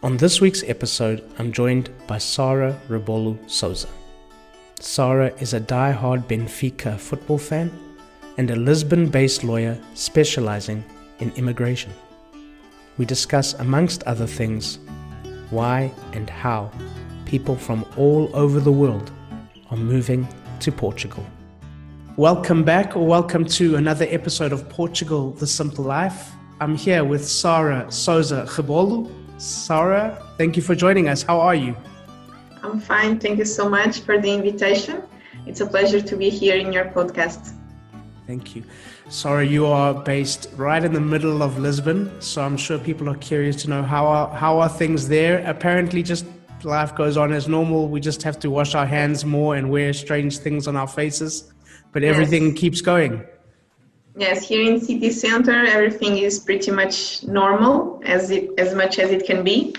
On this week's episode, I'm joined by Sarah Rebolo Souza. Sarah is a die-hard Benfica football fan and a Lisbon-based lawyer specializing in immigration. We discuss, amongst other things, why and how people from all over the world are moving to Portugal. Welcome back, or welcome to another episode of Portugal, The Simple Life. I'm here with Sarah Souza Rebolo. Sarah, thank you for joining us. How are you? I'm fine. Thank you so much for the invitation. It's a pleasure to be here in your podcast. Thank you. Sarah, you are based right in the middle of Lisbon, so I'm sure people are curious to know how are things there. Apparently, just life goes on as normal. We just have to wash our hands more and wear strange things on our faces, but everything keeps going. Yes, here in city center, everything is pretty much normal, as much as it can be.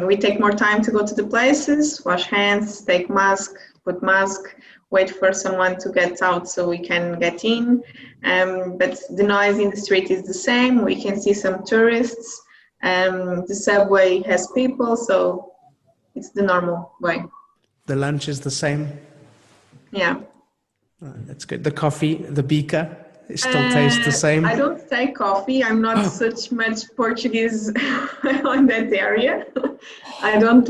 We take more time to go to the places, wash hands, take mask, put mask, wait for someone to get out so we can get in. But the noise in the street is the same. We can see some tourists. The subway has people, so it's the normal way. The lunch is the same? Yeah. Oh, that's good. The coffee, the beaker, it still tastes the same? I don't take coffee. I'm not such much Portuguese on that area. I don't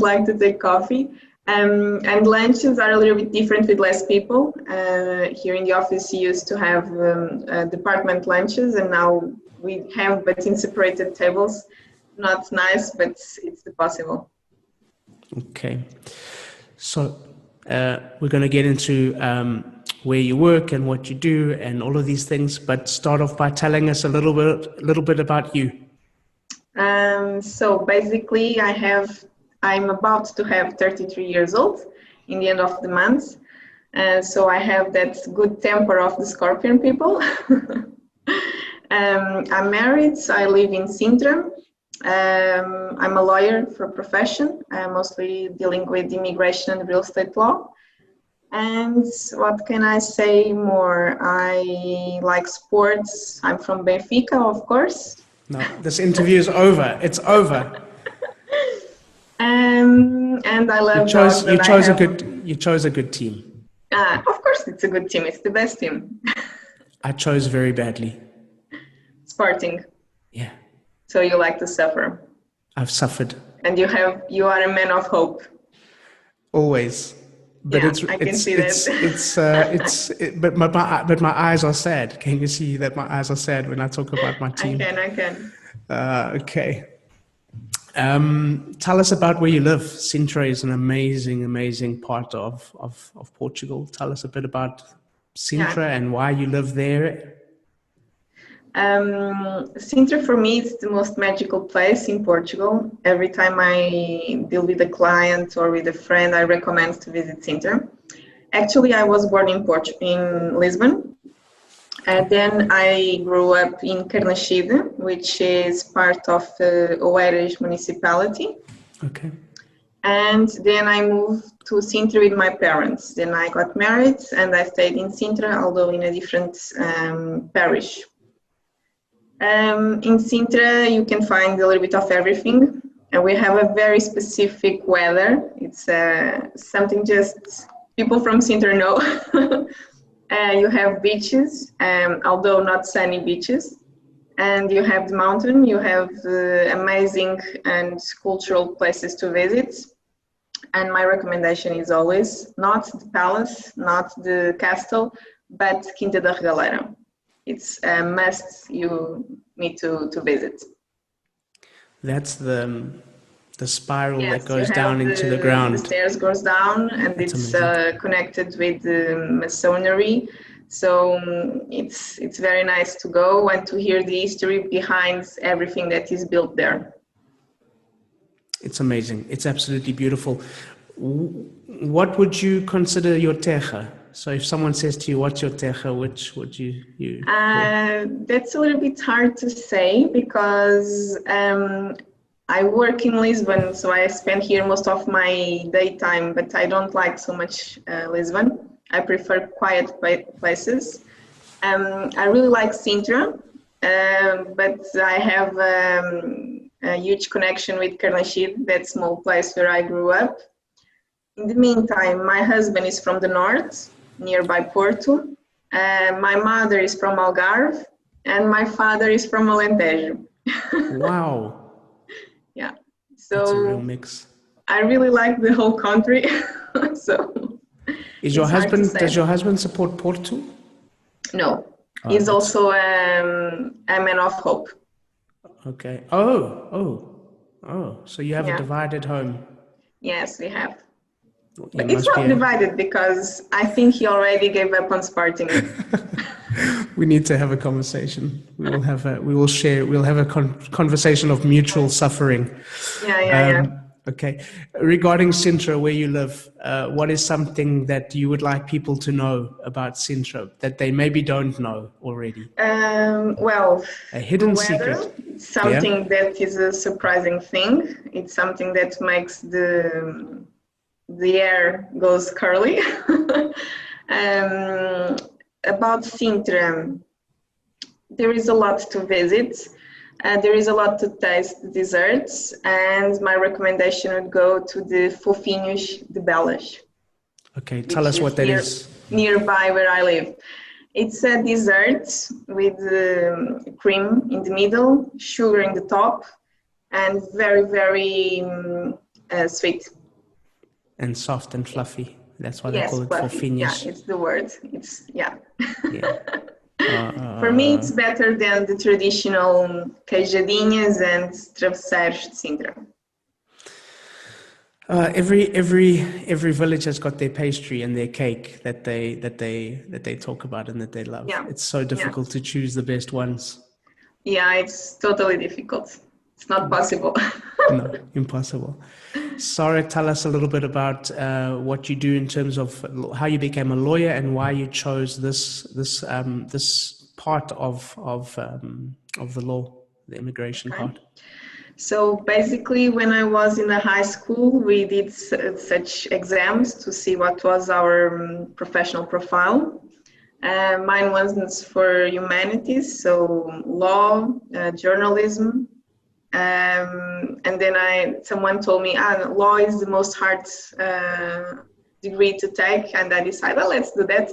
like to take coffee. And lunches are a little bit different with less people. Here in the office, we used to have department lunches, and now we have, but in separated tables. Not nice, but it's possible. Okay. So we're going to get into where you work and what you do and all of these things, but start off by telling us a little bit about you. So basically, I'm about to have 33 years old in the end of the month. So I have that good temper of the Scorpion people. I'm married, so I live in Sintra. I'm a lawyer for profession. I'm mostly dealing with immigration and real estate law. And what can I say more? I like sports. I'm from Benfica, of course. No, this interview is over. It's over. And I love dogs. You chose a good team. Of course, it's a good team. It's the best team. I chose very badly. Sporting. Yeah. So you like to suffer. I've suffered. And you are a man of hope. Always. But yeah, I can see that. But my eyes are sad. Can you see that my eyes are sad when I talk about my team? I can. Okay. Tell us about where you live. Sintra is an amazing part of Portugal. Tell us a bit about Sintra and why you live there. Sintra for me is the most magical place in Portugal. Every time I deal with a client or with a friend, I recommend to visit Sintra. Actually, I was born in Lisbon, and then I grew up in Carnaxide, which is part of Oeiras municipality. Okay. And then I moved to Sintra with my parents. Then I got married and I stayed in Sintra, although in a different parish. In Sintra, you can find a little bit of everything. And we have a very specific weather. It's something just people from Sintra know. You have beaches, although not sunny beaches. And you have the mountain. You have amazing and cultural places to visit. And my recommendation is always not the palace, not the castle, but Quinta da Regaleira. It's a must you need to visit. That's the spiral that goes down into the ground. The stairs goes down and it's connected with the masonry. So it's very nice to go and to hear the history behind everything that is built there. It's amazing. It's absolutely beautiful. What would you consider your tehra? So if someone says to you, what's your tehra, which would you that's a little bit hard to say because I work in Lisbon, so I spend here most of my daytime, but I don't like so much Lisbon. I prefer quiet places. I really like Sintra, but I have a huge connection with Carnaxide, that small place where I grew up. In the meantime, my husband is from the north, nearby Porto. My mother is from Algarve, and my father is from Alentejo. Wow. Yeah. That's a real So mix. I really like the whole country. So Is your it's hard to husband, say. does your husband support Porto? No, Oh, he's that's- also a man of hope. Okay. Oh. So you have a Yeah. divided home. Yes, we have. You It's must be not divided because I think he already gave up on Sporting. We need to have a conversation. We'll have a conversation of mutual suffering. Yeah. Okay. Regarding Sintra, where you live, what is something that you would like people to know about Sintra that they maybe don't know already? Well, A hidden the weather, secret. it's something that is a surprising thing. It's something that makes the air goes curly. About Sintra, there is a lot to visit. There is a lot to taste desserts, and my recommendation would go to the Fofinhos de Belas. Okay, tell us what that is. Nearby where I live. It's a dessert with cream in the middle, sugar in the top, and very, very sweet. And soft and fluffy. That's why they Yes, call it fluffy. Yeah, fofinhas. it's the word. Yeah. Yeah. For me, it's better than the traditional queijadinhas and travesseiros de Sintra. Every village has got their pastry and their cake that they talk about and that they love. Yeah. It's so difficult to choose the best ones. Yeah, it's totally difficult. It's not possible. No, impossible. Sarah, tell us a little bit about what you do in terms of how you became a lawyer and why you chose this part of the law, the immigration part. So basically, when I was in the high school, we did such exams to see what was our professional profile. Mine was for humanities, so law, journalism. And then someone told me, law is the most hard degree to take, and I decided, well, let's do that.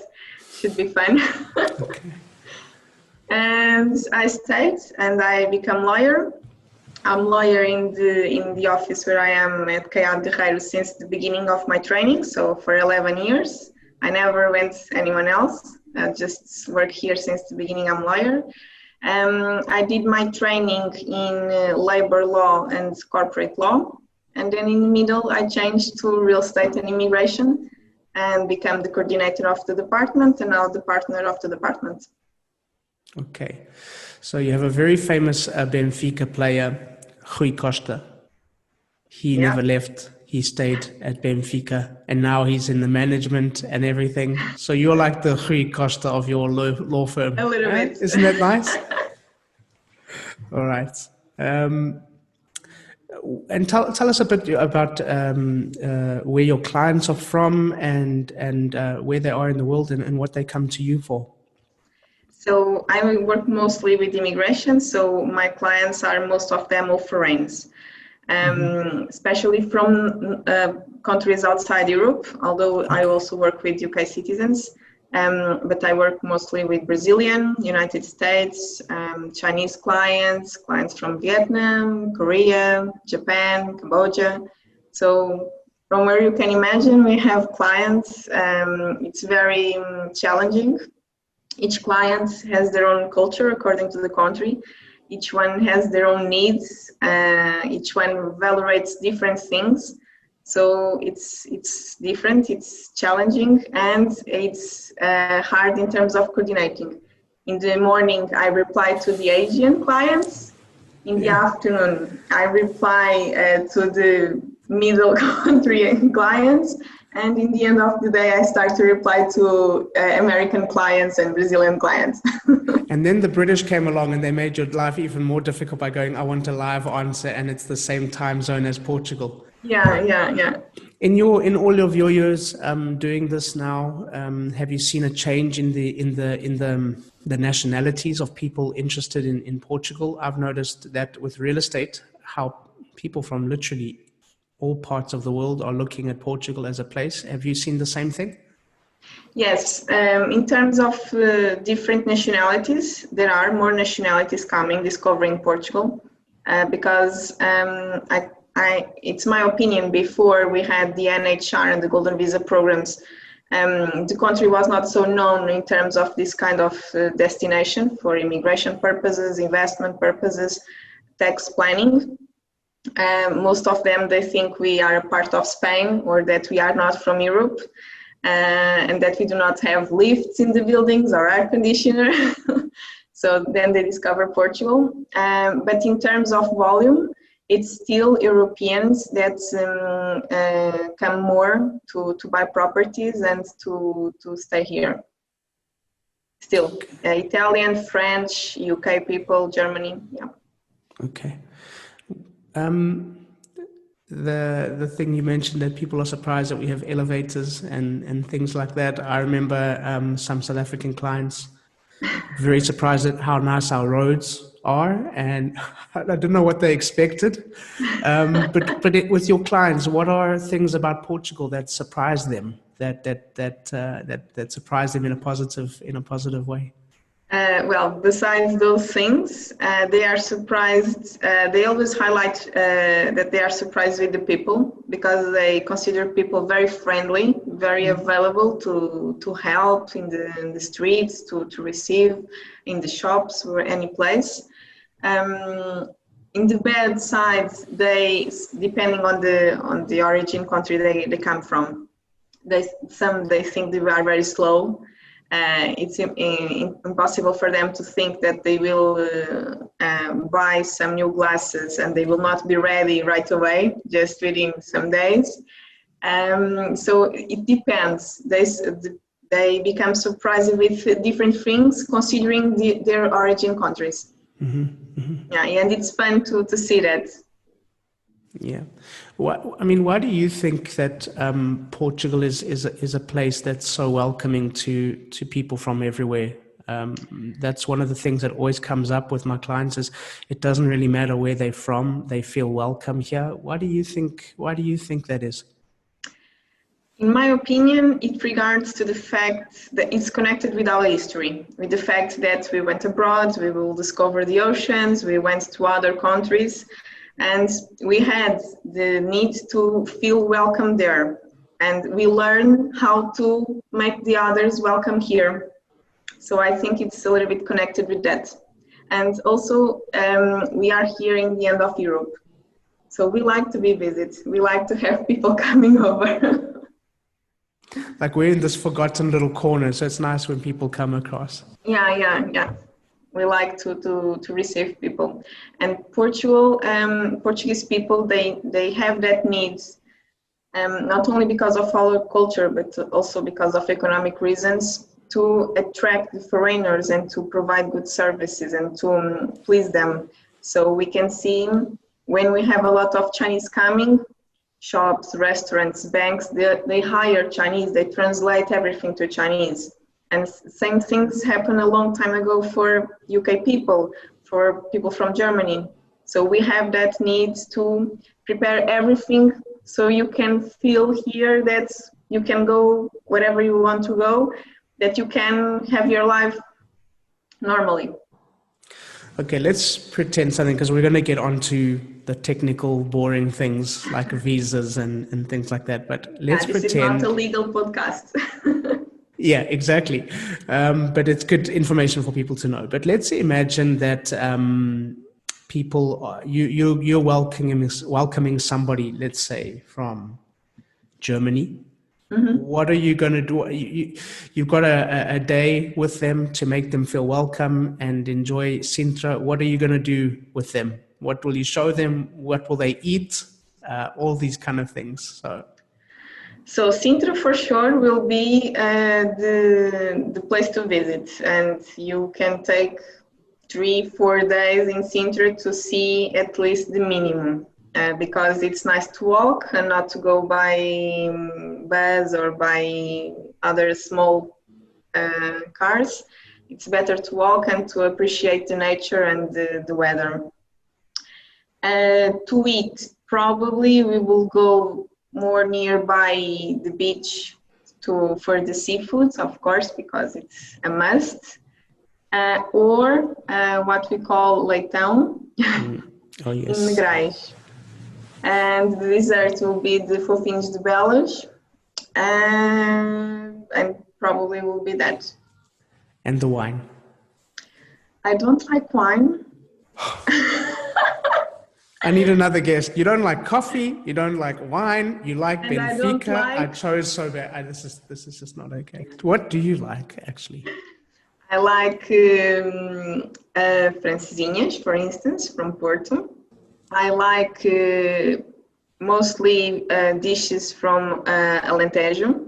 Should be fun. Okay. And I stayed, and I became lawyer. I'm lawyer in the office where I am at tehra since the beginning of my training, so for 11 years. I never went anyone else. I just work here since the beginning. I'm lawyer. I did my training in labor law and corporate law, and then in the middle I changed to real estate and immigration and became the coordinator of the department and now the partner of the department. Okay, so you have a very famous Benfica player, Rui Costa. He never left. He stayed at Benfica, and now he's in the management and everything. So you're like the Rui Costa of your law firm. A little bit. Isn't that nice? All right. And tell us a bit about where your clients are from and where they are in the world and what they come to you for. So I work mostly with immigration. So my clients are most of them all foreigners. Especially from countries outside Europe, although I also work with UK citizens, but I work mostly with Brazilian, United States, Chinese clients from Vietnam, Korea, Japan, Cambodia. So from where you can imagine, we have clients. It's very challenging. Each client has their own culture according to the country. Each one has their own needs. Each one evaluates different things. So it's different, it's challenging, and it's hard in terms of coordinating. In the morning, I reply to the Asian clients. In the afternoon, I reply to the middle country clients. And in the end of the day, I start to reply to American clients and Brazilian clients. And then the British came along and they made your life even more difficult by going, I want a live answer, and it's the same time zone as Portugal. Yeah. In all of your years doing this now, have you seen a change in the nationalities of people interested in Portugal? I've noticed that with real estate, how people from literally all parts of the world are looking at Portugal as a place. Have you seen the same thing? Yes, in terms of different nationalities, there are more nationalities coming, discovering Portugal, because it's my opinion, before we had the NHR and the Golden Visa programs, the country was not so known in terms of this kind of destination for immigration purposes, investment purposes, tax planning. Most of them, they think we are a part of Spain, or that we are not from Europe, and that we do not have lifts in the buildings or air conditioner. So then they discover Portugal. But in terms of volume, it's still Europeans that come more to buy properties and to stay here. Still, Italian, French, UK people, Germany, yeah. Okay. The thing you mentioned, that people are surprised that we have elevators and things like that. I remember some South African clients very surprised at how nice our roads are, and I don't know what they expected. But with your clients, what are things about Portugal that surprise them, that surprise them in a positive way? Well, besides those things, they are surprised. They always highlight that they are surprised with the people, because they consider people very friendly, very available to help in the streets, to receive in the shops or any place. In the bad side, they, depending on the origin country they come from, they think they are very slow. It's impossible for them to think that they will buy some new glasses and they will not be ready right away, just within some days. So it depends. They become surprised with different things, considering their origin countries. Mm-hmm. Mm-hmm. Yeah, and it's fun to see that. Yeah. Why do you think that Portugal is a place that's so welcoming to people from everywhere? That's one of the things that always comes up with my clients, is it doesn't really matter where they're from, they feel welcome here. Why do you think that is? In my opinion, it regards to the fact that it's connected with our history, with the fact that we went abroad, we will discover the oceans, we went to other countries, and we had the need to feel welcome there. And we learn how to make the others welcome here. So I think it's a little bit connected with that. And also, we are here in the end of Europe. So we like to be visited. We like to have people coming over. Like, we're in this forgotten little corner, so it's nice when people come across. Yeah. We like to receive people. And Portuguese people, they have that need, not only because of our culture, but also because of economic reasons, to attract the foreigners and to provide good services and to please them. So we can see, when we have a lot of Chinese coming, shops, restaurants, banks, they hire Chinese, they translate everything to Chinese. And same things happened a long time ago for UK people, for people from Germany. So we have that need to prepare everything so you can feel here that you can go wherever you want to go, that you can have your life normally. Okay, let's pretend something, because we're going to get onto the technical, boring things like visas and things like that. But let's pretend... This is not a legal podcast. Yeah, exactly. But it's good information for people to know. But let's imagine that people, you're welcoming somebody, let's say, from Germany. Mm-hmm. What are you going to do? You've got a day with them to make them feel welcome and enjoy Sintra. What are you going to do with them? What will you show them? What will they eat? All these kind of things. So Sintra for sure will be the place to visit, and you can take 3-4 days in Sintra to see at least the minimum. Because it's nice to walk and not to go by bus or by other small cars. It's better to walk and to appreciate the nature and the weather. To eat, probably we will go more nearby the beach for the seafoods, of course, because it's a must. Or what we call leitão Oh, in yes. Negrais. And the dessert will be the fofinhos de belas, and probably will be that. And the wine. I don't like wine. I need another guest. You don't like coffee. You don't like wine. You like And Benfica. I chose so bad. This is just not okay. What do you like, actually? I like francesinhas, for instance, from Porto. I like mostly dishes from Alentejo.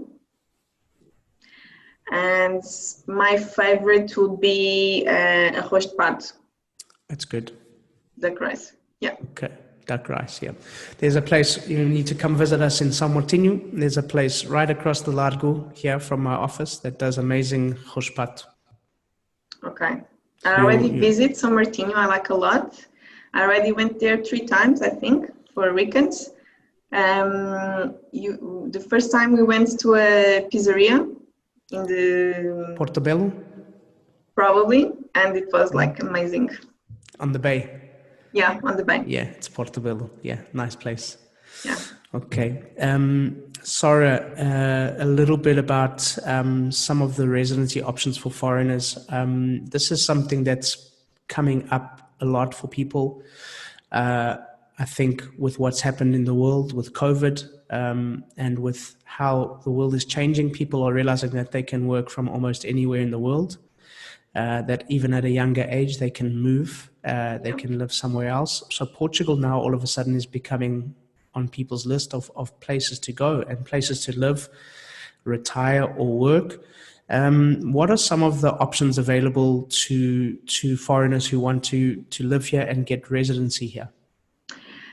And my favorite would be arroz de pato. That's good. Duck rice. Yeah. Okay. Duck rice, yeah. There's a place, you need to come visit us in São Martinho. There's a place right across the Largo here from our office that does amazing arroz de pato. Okay. I already visit São Martinho. I like a lot. I already went there 3 times, I think, for weekends. The first time we went to a pizzeria in the Portobello? Probably, and it was like amazing. On the bay? Yeah, on the bay. Yeah, it's Portobello. Yeah, nice place. Yeah. Okay. Sarah, a little bit about some of the residency options for foreigners. This is something that's coming up a lot for people. I think with what's happened in the world with COVID and with how the world is changing, people are realizing that they can work from almost anywhere in the world, that even at a younger age, they can move, they can live somewhere else. So Portugal now all of a sudden is becoming on people's list of places to go and places to live, retire or work. What are some of the options available to foreigners who want to live here and get residency here?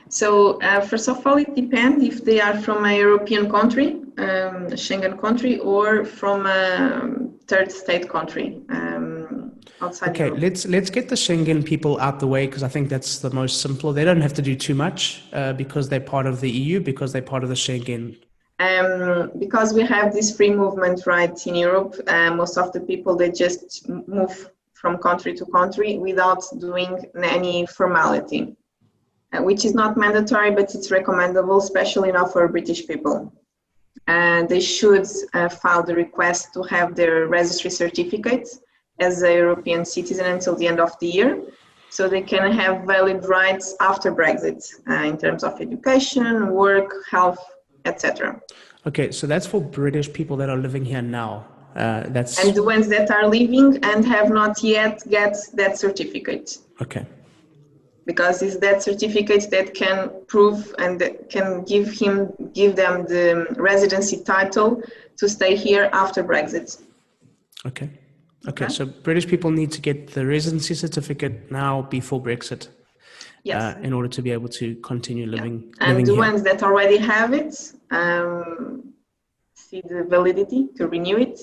So first of all, it depends if they are from a European country, a Schengen country, or from a third state country outside Okay, Europe. let's get the Schengen people out the way, because I think that's the most simple. They don't have to do too much because they're part of the EU, because they're part of the Schengen. Because we have this free movement right in Europe, most of the people, they just move from country to country without doing any formality. Which is not mandatory, but it's recommendable, especially now for British people. And they should file the request to have their registry certificate as a European citizen until the end of the year, so they can have valid rights after Brexit in terms of education, work, health, etc. Okay, so that's for British people that are living here now. And the ones that are living and have not yet get that certificate. Okay. Because it's that certificate that can prove and that can give them the residency title to stay here after Brexit. Okay. So British people need to get the residency certificate now before Brexit. Yes. In order to be able to continue living. And living the here. ones that already have it, see the validity to renew it,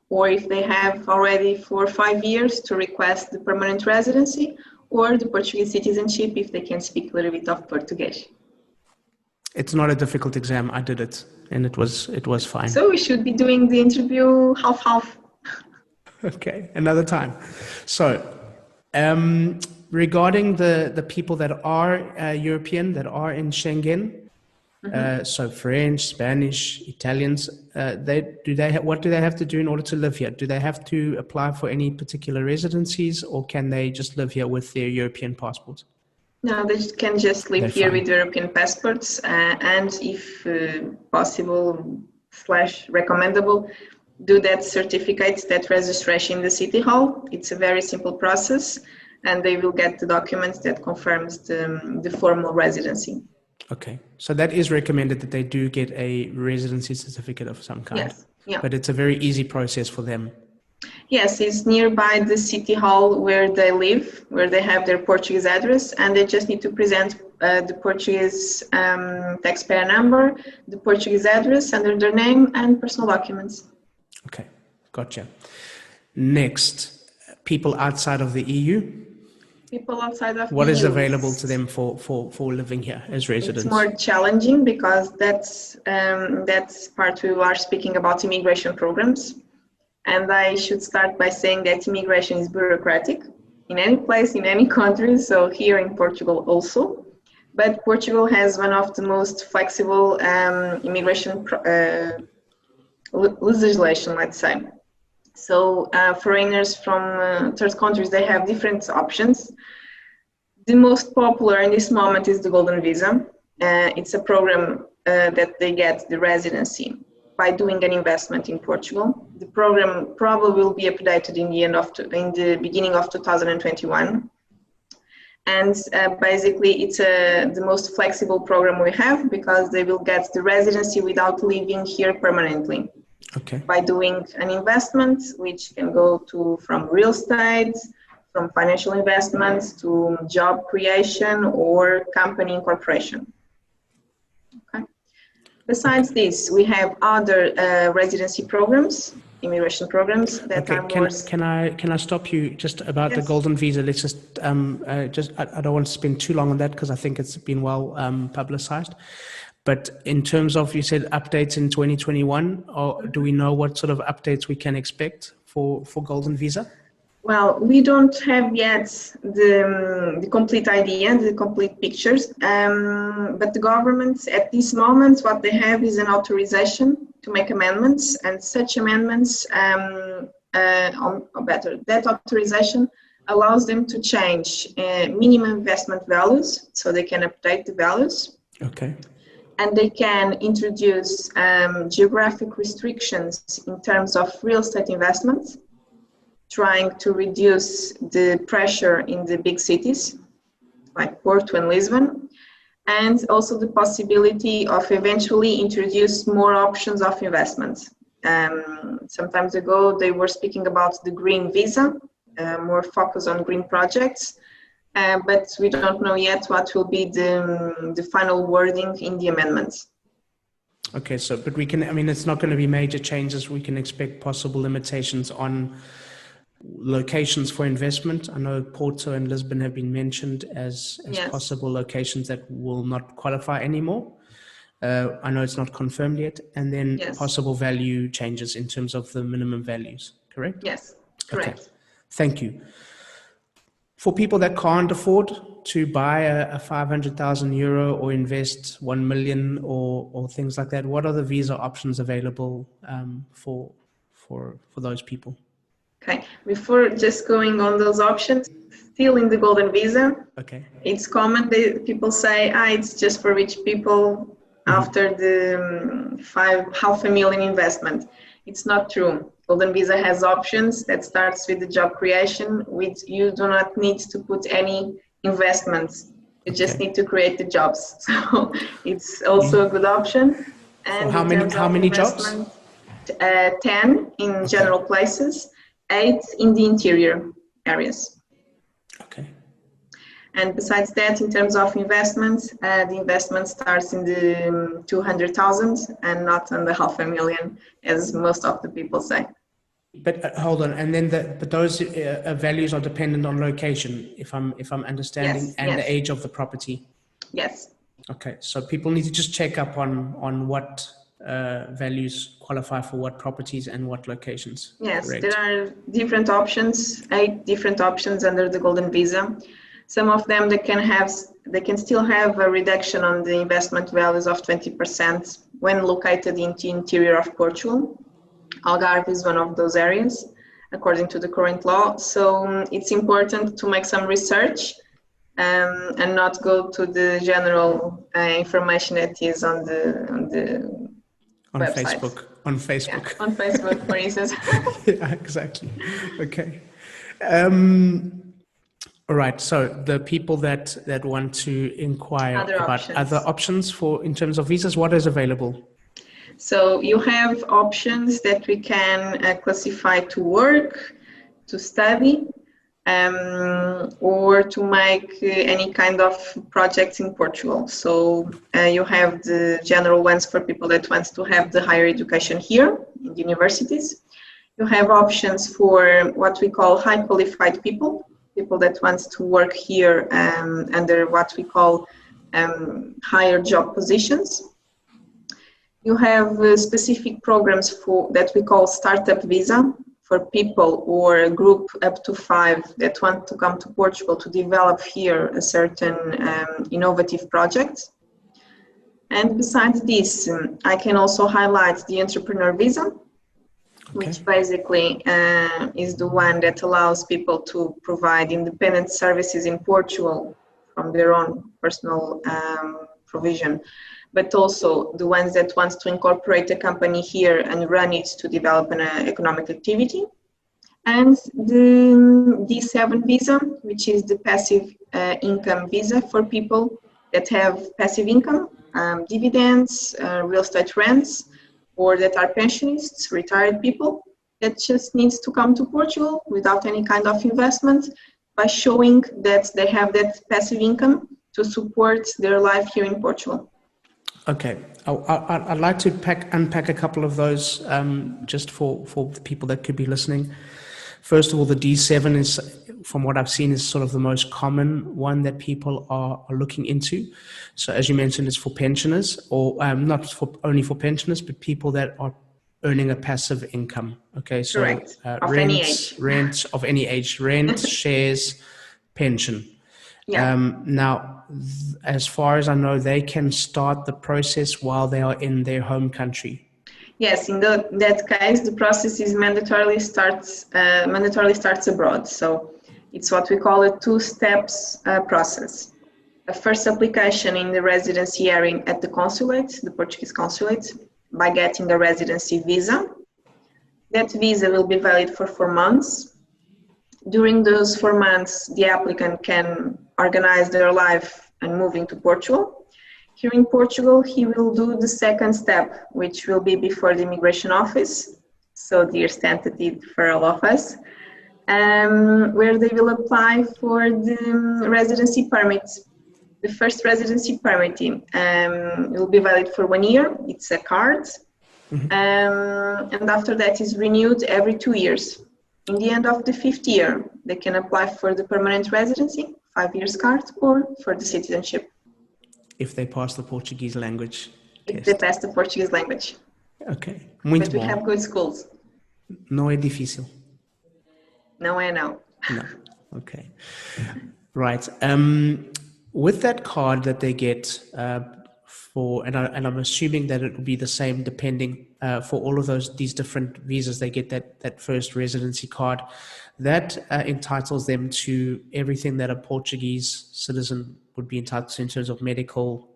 or if they have already for 5 years to request the permanent residency, or the Portuguese citizenship if they can speak a little bit of Portuguese. It's not a difficult exam. I did it, and it was fine. So we should be doing the interview half-half. Okay, another time. So, regarding the people that are European, that are in Schengen, so French, Spanish, Italians, what do they have to do in order to live here? Do they have to apply for any particular residencies, or can they just live here with their European passport? No, they can just live here with European passports, and if possible / recommendable, do that certificate, that registration in the city hall. It's a very simple process, and they will get the documents that confirms the formal residency. Okay, so that is recommended, that they do get a residency certificate of some kind. Yes, yeah. But it's a very easy process for them. Yes, it's nearby the city hall where they live, where they have their Portuguese address, and they just need to present the Portuguese taxpayer number, the Portuguese address under their name, and personal documents. Okay, gotcha. Next, people outside of the EU. People outside of What the is EU, available to them for living here as residents? it's more challenging because that's part we are speaking about immigration programs. And I should start by saying that immigration is bureaucratic in any place, in any country, so here in Portugal also. But Portugal has one of the most flexible immigration legislation, let's say. So foreigners from third countries, they have different options. The most popular in this moment is the Golden Visa. It's a program that they get the residency by doing an investment in Portugal. The program probably will be updated in the beginning of 2021. And basically, it's the most flexible program we have because they will get the residency without living here permanently. Okay. By doing an investment, which can go from real estate, from financial investments to job creation or company incorporation. Okay. Besides this, we have other residency programs, immigration programs that are more. Can I stop you just about the Golden Visa? Let's just I don't want to spend too long on that because I think it's been well publicized. But in terms of, you said updates in 2021, or do we know what sort of updates we can expect for Golden Visa? Well, we don't have yet the complete idea, the complete pictures, but the government at this moment, what they have is an authorization to make amendments, and such amendments, that authorization allows them to change minimum investment values, so they can update the values. Okay. And they can introduce geographic restrictions in terms of real estate investments, trying to reduce the pressure in the big cities like Porto and Lisbon, and also the possibility of eventually introduce more options of investments. Some time ago, they were speaking about the green visa, more focus on green projects, but we don't know yet what will be the final wording in the amendments. Okay, so, but we can, I mean, it's not going to be major changes. We can expect possible limitations on locations for investment. I know Porto and Lisbon have been mentioned as Yes. possible locations that will not qualify anymore. I know it's not confirmed yet. And then Yes. possible value changes in terms of the minimum values, correct? Yes, correct. Okay. Thank you. For people that can't afford to buy a 500,000 euro or invest 1 million or things like that, what are the visa options available for those people? Okay, before just going on those options, still in the Golden Visa, okay, it's common that people say, it's just for rich people after the $500,000 investment. It's not true. Golden Visa has options that starts with the job creation, which you do not need to put any investments. You just need to create the jobs. So it's also a good option. And for how many jobs? 10 in general places, 8 in the interior areas. Okay. And besides that, in terms of investments, the investment starts in the 200,000 and not on the 500,000, as most of the people say. But hold on, and then but those values are dependent on location, if I'm understanding, yes, and yes. the age of the property. Yes. Okay, so people need to just check up on what values qualify for what properties and what locations. Yes, correct? There are different options, 8 different options under the Golden Visa. Some of them they can still have a reduction on the investment values of 20% when located in the interior of Portugal. Algarve is one of those areas, according to the current law. So it's important to make some research and not go to the general information that is on the website. On Facebook. Yeah, on Facebook, for instance. Yeah, exactly. Okay. All right. So the people that want to inquire about other options in terms of visas, what is available? So you have options that we can classify to work, to study, or to make any kind of projects in Portugal. So you have the general ones for people that want to have the higher education here in the universities. You have options for what we call high qualified people. people that wants to work here under what we call higher job positions. You have specific programs for that we call startup visa for people or a group up to 5 that want to come to Portugal to develop here a certain innovative project. And besides this, I can also highlight the entrepreneur visa, which basically is the one that allows people to provide independent services in Portugal from their own personal provision, but also the ones that want to incorporate a company here and run it to develop an economic activity. And the D7 visa, which is the passive income visa for people that have passive income, dividends, real estate rents, or that are pensionists, retired people that just needs to come to Portugal without any kind of investment by showing that they have that passive income to support their life here in Portugal. Okay, I'd like to unpack a couple of those just for the people that could be listening. First of all, the D7 is, from what I've seen, is sort of the most common one that people are looking into. So as you mentioned, it's for pensioners, or not only for pensioners, but people that are earning a passive income. Okay, so Correct. Of any age. Rent of any age, rent, shares, pension. Yeah. Now, as far as I know, they can start the process while they are in their home country. Yes, in that case, the process is mandatorily starts abroad. So it's what we call a 2 steps process. A first application in the residency area at the consulate, the Portuguese consulate, by getting a residency visa. That visa will be valid for 4 months. During those 4 months, the applicant can organize their life and move into Portugal. Here in Portugal, he will do the second step, which will be before the immigration office, so dearest entity for all of us, where they will apply for the residency permit. The first residency permit will be valid for 1 year. It's a card. And after that is renewed every 2 years. In the end of the 5th year, they can apply for the permanent residency, 5 years card, or for the citizenship. If they pass the Portuguese language test. If they pass the Portuguese language. Ok, muito but bom. We have good schools. Não é difícil. Não é não. No. Okay. Right. With that card that they get and I'm assuming that it will be the same depending for all of these different visas, they get that first residency card that entitles them to everything that a Portuguese citizen would be entitled to in terms of medical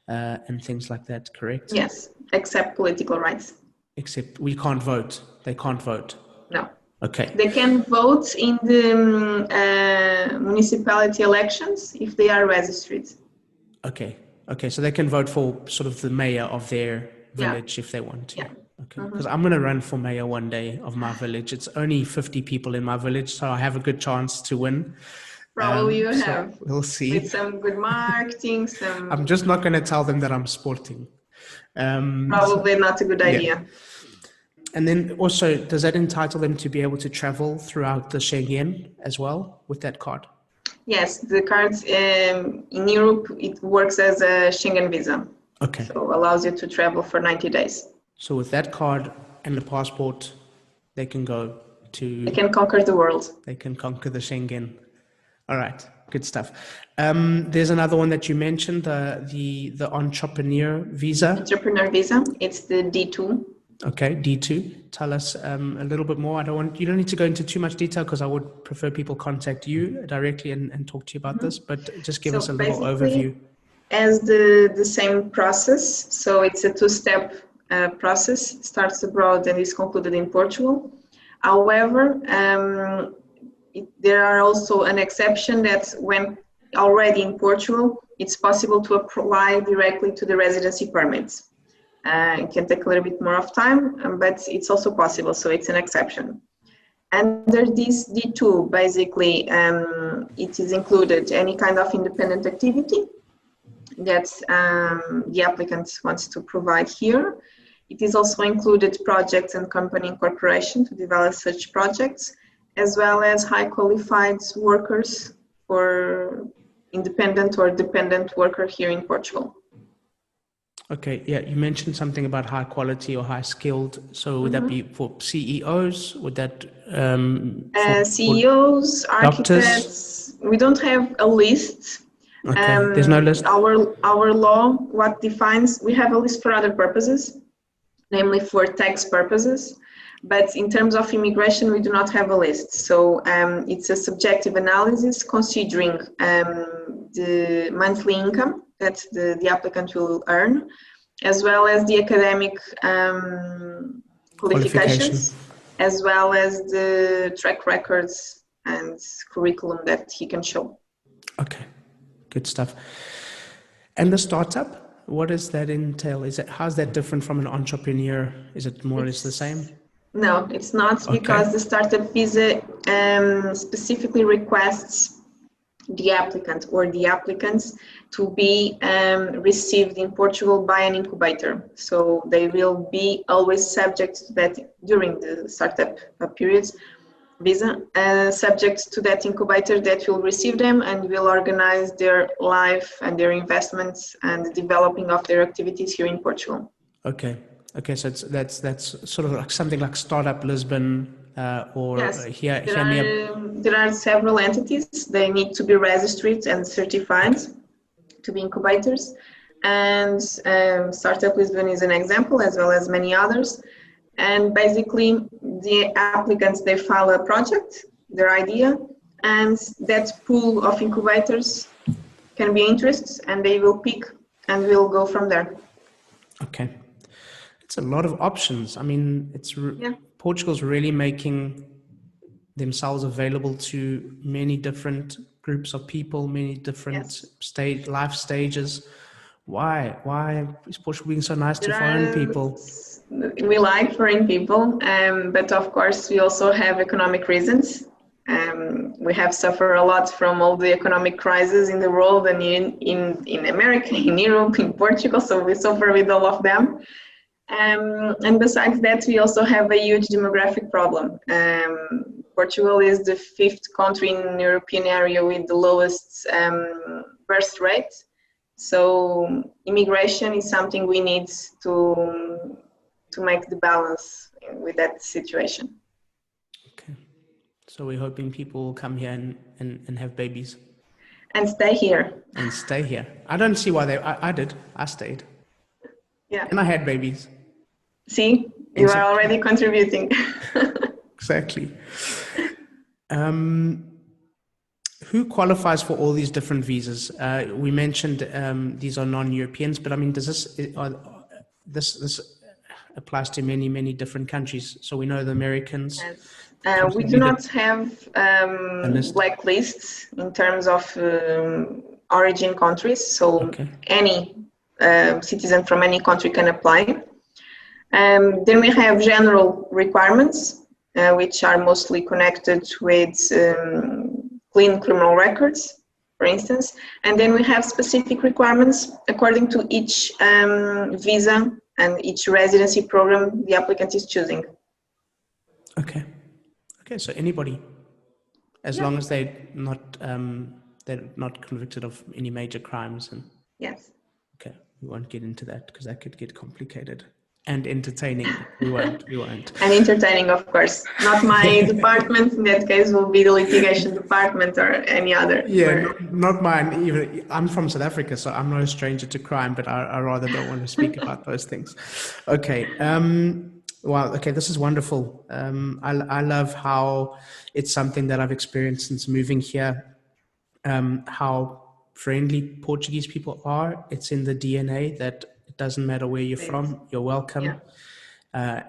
and things like that, correct? Yes, except political rights. Except we can't vote. They can't vote. No. Okay. They can vote in the municipality elections if they are registered. Okay. Okay, so they can vote for sort of the mayor of their village if they want to. Yeah. Okay, because I'm going to run for mayor one day of my village. It's only 50 people in my village, so I have a good chance to win. Probably you have. We'll see. With some good marketing, I'm just not going to tell them that I'm sporting. Probably not a good idea. Yeah. And then also, does that entitle them to be able to travel throughout the Schengen as well with that card? Yes, the cards in Europe, it works as a Schengen visa. Okay. So allows you to travel for 90 days. So with that card and the passport, they can go to... They can conquer the world. They can conquer the Schengen. All right, good stuff. There's another one that you mentioned, the entrepreneur visa. Entrepreneur visa, it's the D2. Okay, D2. Tell us a little bit more. You don't need to go into too much detail because I would prefer people contact you directly and talk to you about this, but just give us a little overview. As the same process, so it's a 2-step process, starts abroad and is concluded in Portugal. However, there are also an exception that when already in Portugal, it's possible to apply directly to the residency permits. It can take a little bit more of time, but it's also possible, so it's an exception. Under this D2, basically, it is included any kind of independent activity that the applicant wants to provide here. It is also included projects and company incorporation to develop such projects, as well as high qualified workers for independent or dependent worker here in Portugal. Okay, yeah, you mentioned something about high quality or high skilled. So would that be for CEOs? Would that CEOs, doctors? architects? We don't have a list. Okay, there's no list. Our law, what defines, we have a list for other purposes, namely for tax purposes. But in terms of immigration, we do not have a list. So it's a subjective analysis considering the monthly income that the applicant will earn, as well as the academic qualifications, as well as the track records and curriculum that he can show. Okay, good stuff. And the startup, what does that entail? How's that different from an entrepreneur? Is it more or less the same? No, it's not, because the startup visa specifically requests the applicant or the applicants to be received in Portugal by an incubator. So they will be always subject to that during the startup periods visa, subject to that incubator that will receive them and will organize their life and their investments and the developing of their activities here in Portugal. Okay. Okay, so that's sort of like something like Startup Lisbon, or yes, here there are several entities. They need to be registered and certified to be incubators. And Startup Lisbon is an example, as well as many others. And basically, the applicants, they file a project, their idea, and that pool of incubators can be interested, and they will pick and will go from there. Okay. It's a lot of options. I mean, Portugal's really making themselves available to many different groups of people, many different life stages. Why is Portugal being so nice to foreign people? We like foreign people, but of course we also have economic reasons. We have suffered a lot from all the economic crises in the world and in America, in Europe, in Portugal, so we suffer with all of them. And besides that, we also have a huge demographic problem. Portugal is the 5th country in the European area with the lowest birth rate. So immigration is something we need to make the balance with that situation. Okay. So we're hoping people will come here and have babies. And stay here. And stay here. I don't see why I did. I stayed. Yeah. And I had babies. See, you are already contributing. Exactly. Who qualifies for all these different visas? We mentioned these are non-Europeans, but I mean, does this applies to many, many different countries? So we know the Americans. Yes. We do not have blacklists in terms of origin countries. So any citizen from any country can apply. Then we have general requirements, which are mostly connected with clean criminal records, for instance. And then we have specific requirements according to each visa and each residency program the applicant is choosing. Okay. Okay, so anybody, as long as they're not convicted of any major crimes. And yes. Okay, we won't get into that because that could get complicated. And entertaining, we won't. And entertaining, of course. Not my department. In that case, will be the litigation department or any other. Yeah, not mine. Even I'm from South Africa, so I'm no stranger to crime. But I rather don't want to speak about those things. Okay. Wow. Okay, this is wonderful. I love how it's something that I've experienced since moving here. How friendly Portuguese people are. It's in the DNA that. It doesn't matter where you're from, you're welcome. Yeah.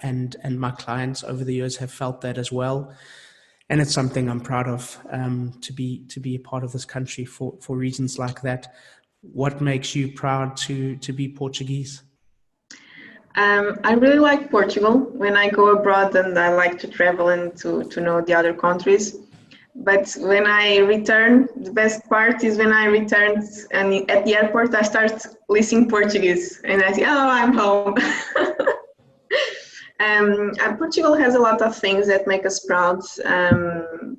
And my clients over the years have felt that as well. And it's something I'm proud of, to be a part of this country for reasons like that. What makes you proud to be Portuguese? I really like Portugal. When I go abroad, and I like to travel and to know the other countries. But when I return, the best part is when I returned and at the airport, I start listening Portuguese and I say, oh, I'm home. Portugal has a lot of things that make us proud.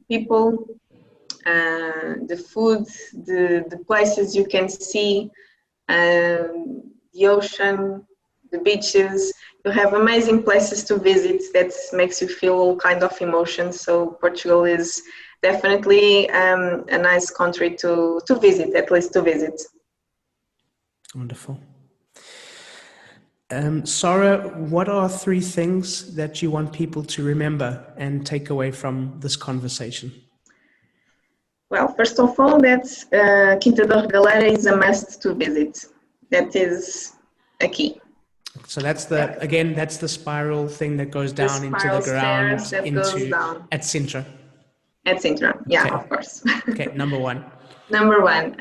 People, the food, the places you can see, the ocean, the beaches. You have amazing places to visit that makes you feel all kind of emotions. So Portugal is definitely a nice country to visit, at least to visit. Wonderful. Sarah, what are 3 things that you want people to remember and take away from this conversation? Well, first of all, that's Quinta da Regaleira is a must to visit. That is a key. So that's that's the spiral thing that goes down into the ground at Sintra. At Sintra, yeah, okay. Of course. Okay, number 1. Number 1.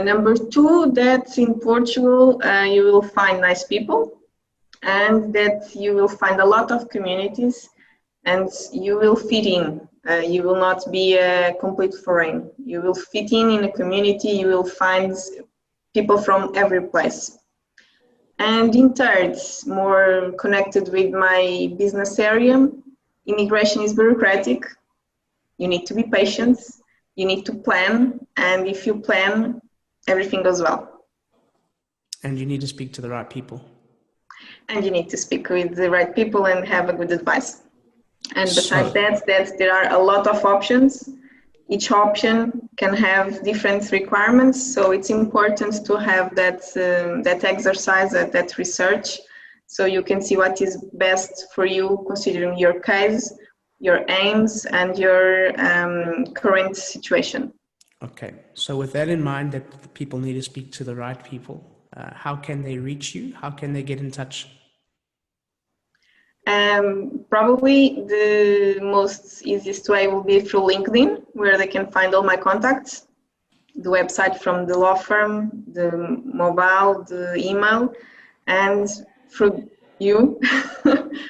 Number 2, that in Portugal you will find nice people, and that you will find a lot of communities, and you will fit in. You will not be a complete foreign. You will fit in a community. You will find people from every place. And in third, more connected with my business area, immigration is bureaucratic. You need to be patient. You need to plan. And if you plan, everything goes well. And you need to speak to the right people. And you need to speak with the right people and have a good advice. And besides that, there are a lot of options. Each option can have different requirements, so it's important to have that exercise, that research, so you can see what is best for you, considering your case, your aims, and your current situation. Okay, so with that in mind, that people need to speak to the right people, how can they reach you? How can they get in touch? Probably the most easiest way will be through LinkedIn, where they can find all my contacts, the website from the law firm, the mobile, the email, and through you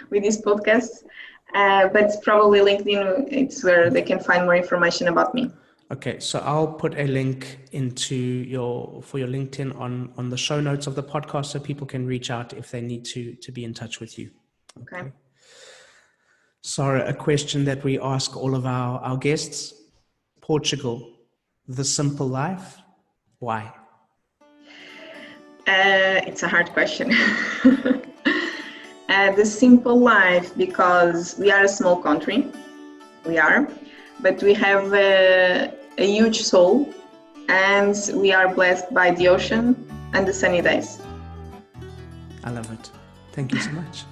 with this podcast. But probably LinkedIn, it's where they can find more information about me. Okay, so I'll put a link into your LinkedIn on the show notes of the podcast, so people can reach out if they need to be in touch with you. Okay. Sarah, a question that we ask all of our guests. Portugal, the simple life, why? It's a hard question. The simple life, because we are a small country. We are, but we have a huge soul, and we are blessed by the ocean and the sunny days. I love it. Thank you so much.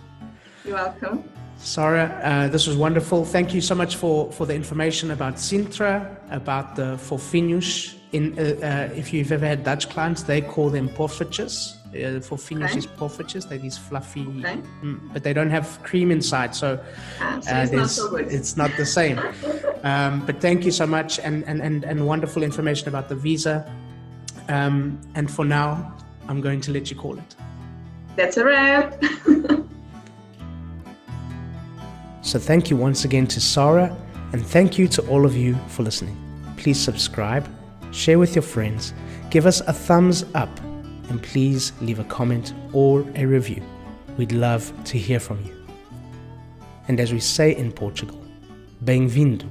You're welcome. Sarah, this was wonderful. Thank you so much for the information about Sintra, about the fofinhos. If you've ever had Dutch clients, they call them poffertjes. Fofinhos is poffertjes. They're these fluffy, but they don't have cream inside, so it's not so good. It's not the same. But thank you so much, and wonderful information about the visa. And for now, I'm going to let you call it. That's a wrap. So thank you once again to Sarah, and thank you to all of you for listening. Please subscribe, share with your friends, give us a thumbs up, and please leave a comment or a review. We'd love to hear from you. And as we say in Portugal, bem-vindo,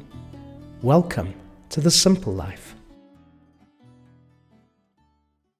welcome to the simple life.